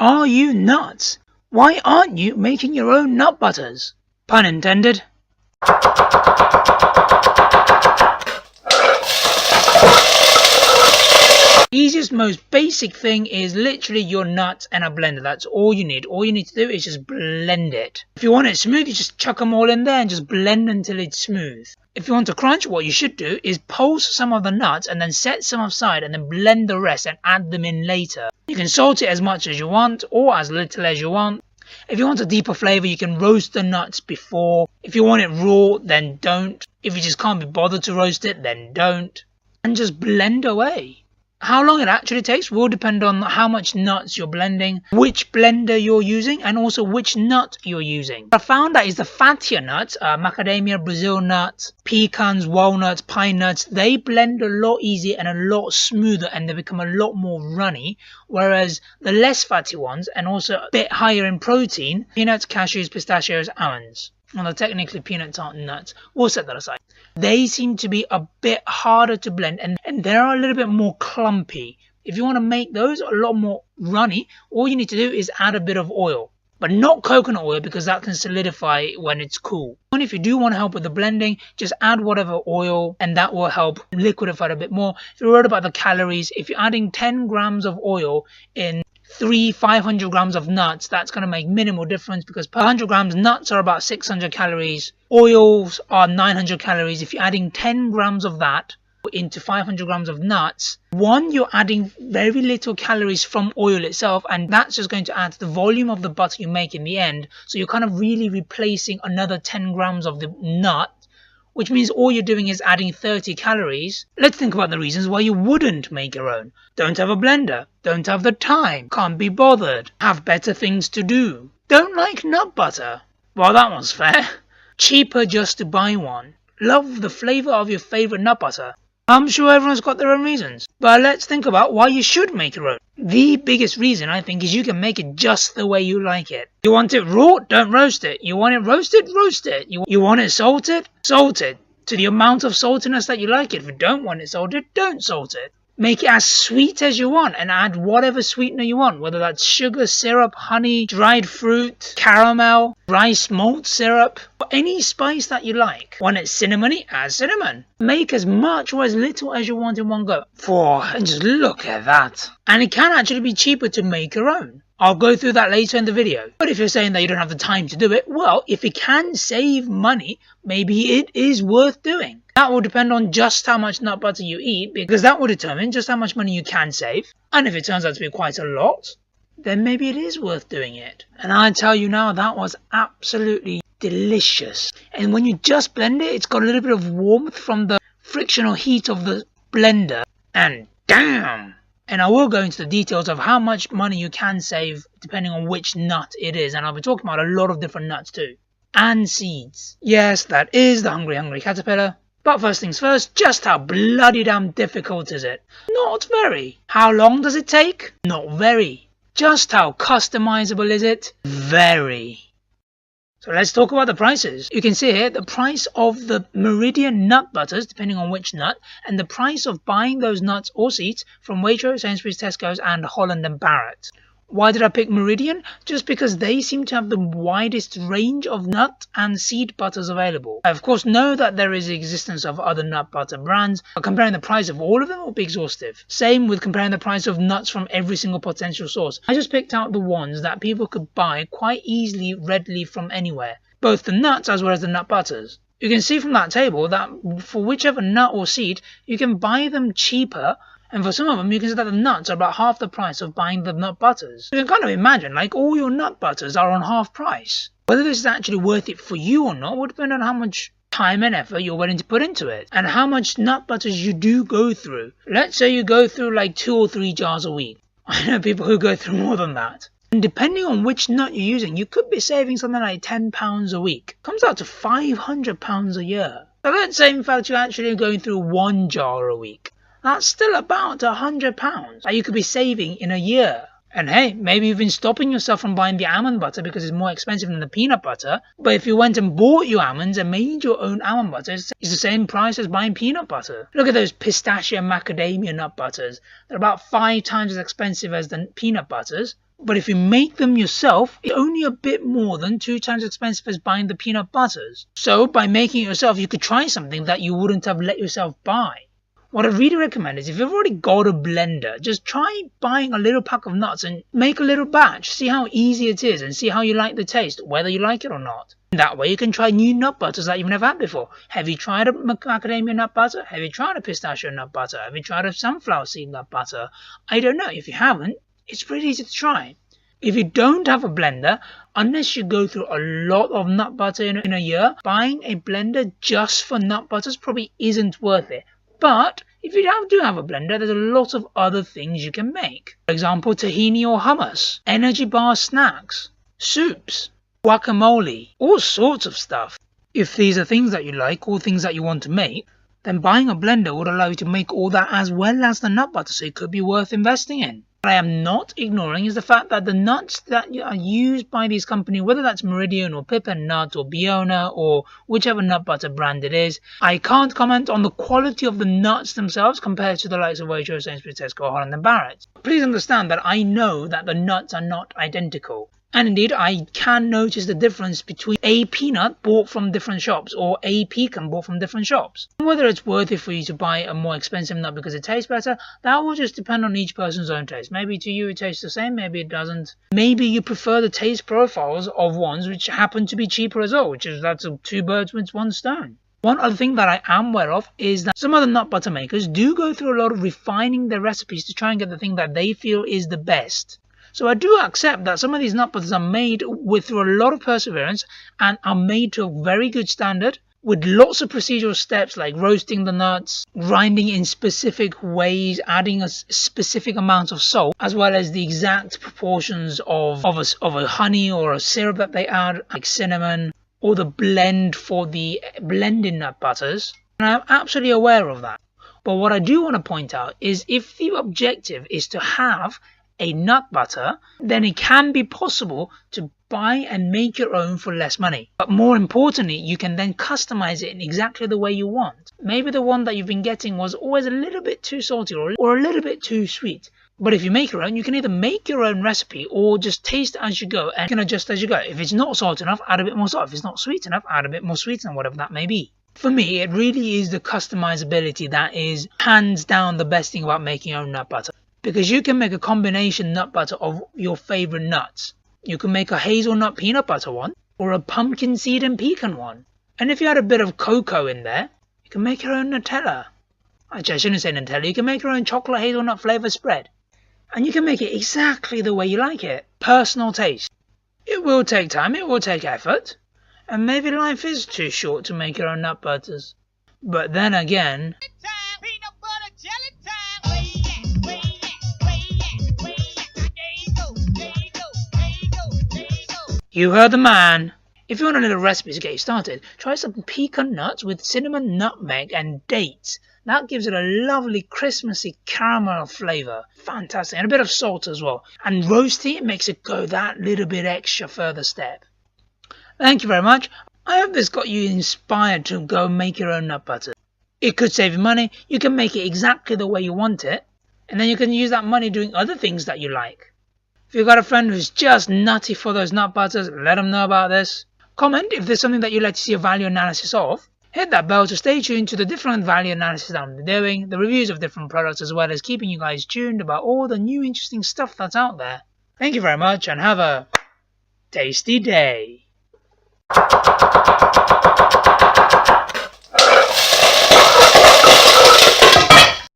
Are you nuts? Why aren't you making your own nut butters? Pun intended. Easiest, most basic thing is literally your nuts and a blender. That's all you need. All you need to do is just blend it. If you want it smooth, you just chuck them all in there and just blend until it's smooth. If you want to crunch, what you should do is pulse some of the nuts and then set some aside and then blend the rest and add them in later. You can salt it as much as you want or as little as you want. If you want a deeper flavour, you can roast the nuts before. If you want it raw, then don't. If you just can't be bothered to roast it, then don't. And just blend away. How long it actually takes will depend on how much nuts you're blending, which blender you're using, and also which nut you're using. I found that is the fattier nuts, macadamia, Brazil nuts, pecans, walnuts, pine nuts, they blend a lot easier and a lot smoother and they become a lot more runny, whereas the less fatty ones and also a bit higher in protein, peanuts, cashews, pistachios, almonds. Although technically peanuts aren't nuts, we'll set that aside. They seem to be a bit harder to blend and they're a little bit more clumpy. If you want to make those a lot more runny, all you need to do is add a bit of oil. But not coconut oil because that can solidify when it's cool. And if you do want to help with the blending, just add whatever oil and that will help liquidify it a bit more. If you're worried about the calories, if you're adding 10 grams of oil in 500 grams of nuts, that's going to make minimal difference because per 100 grams nuts are about 600 calories, oils are 900 calories. If you're adding 10 grams of that into 500 grams of nuts, one, you're adding very little calories from oil itself, and that's just going to add to the volume of the butter you make in the end. So you're kind of really replacing another 10 grams of the nut, which means all you're doing is adding 30 calories. Let's think about the reasons why you wouldn't make your own. Don't have a blender, don't have the time, can't be bothered, have better things to do, don't like nut butter. Well, that one's fair. Cheaper just to buy one. Love the flavour of your favourite nut butter. I'm sure everyone's got their own reasons, but let's think about why you should make your own. The biggest reason, I think, is you can make it just the way you like it. You want it raw? Don't roast it. You want it roasted? Roast it. You want it salted? Salt it. To the amount of saltiness that you like it. If you don't want it salted, don't salt it. Make it as sweet as you want and add whatever sweetener you want, whether that's sugar, syrup, honey, dried fruit, caramel, rice malt syrup, or any spice that you like. Want it cinnamony? Add cinnamon. Make as much or as little as you want in one go. And just look at that. And it can actually be cheaper to make your own. I'll go through that later in the video. But if you're saying that you don't have the time to do it, well, if it can save money, maybe it is worth doing. That will depend on just how much nut butter you eat, because that will determine just how much money you can save. And if it turns out to be quite a lot, then maybe it is worth doing it. And I tell you now, that was absolutely delicious. And when you just blend it, it's got a little bit of warmth from the frictional heat of the blender. And damn! And I will go into the details of how much money you can save depending on which nut it is. And I'll be talking about a lot of different nuts too. And seeds. Yes, that is the Hungry Caterpillar. But first things first, just how bloody damn difficult is it? Not very. How long does it take? Not very. Just how customizable is it? Very. So let's talk about the prices. You can see here the price of the Meridian nut butters, depending on which nut, and the price of buying those nuts or seeds from Waitrose, Sainsbury's, Tesco's and Holland & Barrett. Why did I pick Meridian? Just because they seem to have the widest range of nut and seed butters available. I of course know that there is the existence of other nut butter brands, but comparing the price of all of them will be exhaustive. Same with comparing the price of nuts from every single potential source. I just picked out the ones that people could buy quite easily, readily from anywhere. Both the nuts as well as the nut butters. You can see from that table that for whichever nut or seed, you can buy them cheaper. And for some of them, you can see that the nuts are about half the price of buying the nut butters. You can kind of imagine, like, all your nut butters are on half price. Whether this is actually worth it for you or not will depend on how much time and effort you're willing to put into it. And how much nut butters you do go through. Let's say you go through like 2 or 3 jars a week. I know people who go through more than that. And depending on which nut you're using, you could be saving something like £10 a week. Comes out to £500 a year. So let's say in fact you're actually going through 1 jar a week. That's still about £100 that you could be saving in a year. And hey, maybe you've been stopping yourself from buying the almond butter because it's more expensive than the peanut butter. But if you went and bought your almonds and made your own almond butter, it's the same price as buying peanut butter. Look at those pistachio and macadamia nut butters. They're about 5 times as expensive as the peanut butters. But if you make them yourself, it's only a bit more than 2 times as expensive as buying the peanut butters. So by making it yourself, you could try something that you wouldn't have let yourself buy. What I really recommend is if you've already got a blender, just try buying a little pack of nuts and make a little batch. See how easy it is and see how you like the taste, whether you like it or not. That way you can try new nut butters that you've never had before. Have you tried a macadamia nut butter? Have you tried a pistachio nut butter? Have you tried a sunflower seed nut butter? I don't know. If you haven't, it's pretty easy to try. If you don't have a blender, unless you go through a lot of nut butter in a year, buying a blender just for nut butters probably isn't worth it. But if you do have a blender, there's a lot of other things you can make. For example, tahini or hummus, energy bar snacks, soups, guacamole, all sorts of stuff. If these are things that you like or things that you want to make, then buying a blender would allow you to make all that as well as the nut butter, so it could be worth investing in. What I am not ignoring is the fact that the nuts that are used by these companies, whether that's Meridian or Pippin Nut or Biona or whichever nut butter brand it is, I can't comment on the quality of the nuts themselves compared to the likes of Waitrose, Sainsbury's, Tesco, Holland and Barrett. Please understand that I know that the nuts are not identical. And indeed, I can notice the difference between a peanut bought from different shops or a pecan bought from different shops. Whether it's worth it for you to buy a more expensive nut because it tastes better, that will just depend on each person's own taste. Maybe to you it tastes the same, maybe it doesn't. Maybe you prefer the taste profiles of ones which happen to be cheaper as well, that's 2 birds with 1 stone. One other thing that I am aware of is that some other nut butter makers do go through a lot of refining their recipes to try and get the thing that they feel is the best. So I do accept that some of these nut butters are made through a lot of perseverance and are made to a very good standard with lots of procedural steps like roasting the nuts, grinding in specific ways, adding a specific amount of salt, as well as the exact proportions of a honey or a syrup that they add, like cinnamon, or the blend for the blending nut butters. And I'm absolutely aware of that. But what I do want to point out is if the objective is to have a nut butter, then it can be possible to buy and make your own for less money. But more importantly, you can then customize it in exactly the way you want. Maybe the one that you've been getting was always a little bit too salty or a little bit too sweet. But if you make your own, you can either make your own recipe or just taste as you go and you can adjust as you go. If it's not salt enough, add a bit more salt. If it's not sweet enough, add a bit more sweetener, whatever that may be. For me, it really is the customizability that is hands down the best thing about making your own nut butter. Because you can make a combination nut butter of your favorite nuts. You can make a hazelnut peanut butter one or a pumpkin seed and pecan one. And if you had a bit of cocoa in there, you can make your own Nutella. Actually, I shouldn't say Nutella. You can make your own chocolate hazelnut flavor spread. And you can make it exactly the way you like it. Personal taste. It will take time. It will take effort. And maybe life is too short to make your own nut butters. But then again... You heard the man. If you want a little recipe to get you started, try some pecan nuts with cinnamon, nutmeg and dates. That gives it a lovely Christmassy caramel flavour. Fantastic. And a bit of salt as well. And roasting it makes it go that little bit extra further step. Thank you very much. I hope this got you inspired to go make your own nut butter. It could save you money. You can make it exactly the way you want it. And then you can use that money doing other things that you like. If you've got a friend who's just nutty for those nut butters, let them know about this. Comment if there's something that you'd like to see a value analysis of. Hit that bell to stay tuned to the different value analysis that I'm doing, the reviews of different products, as well as keeping you guys tuned about all the new interesting stuff that's out there. Thank you very much and have a tasty day.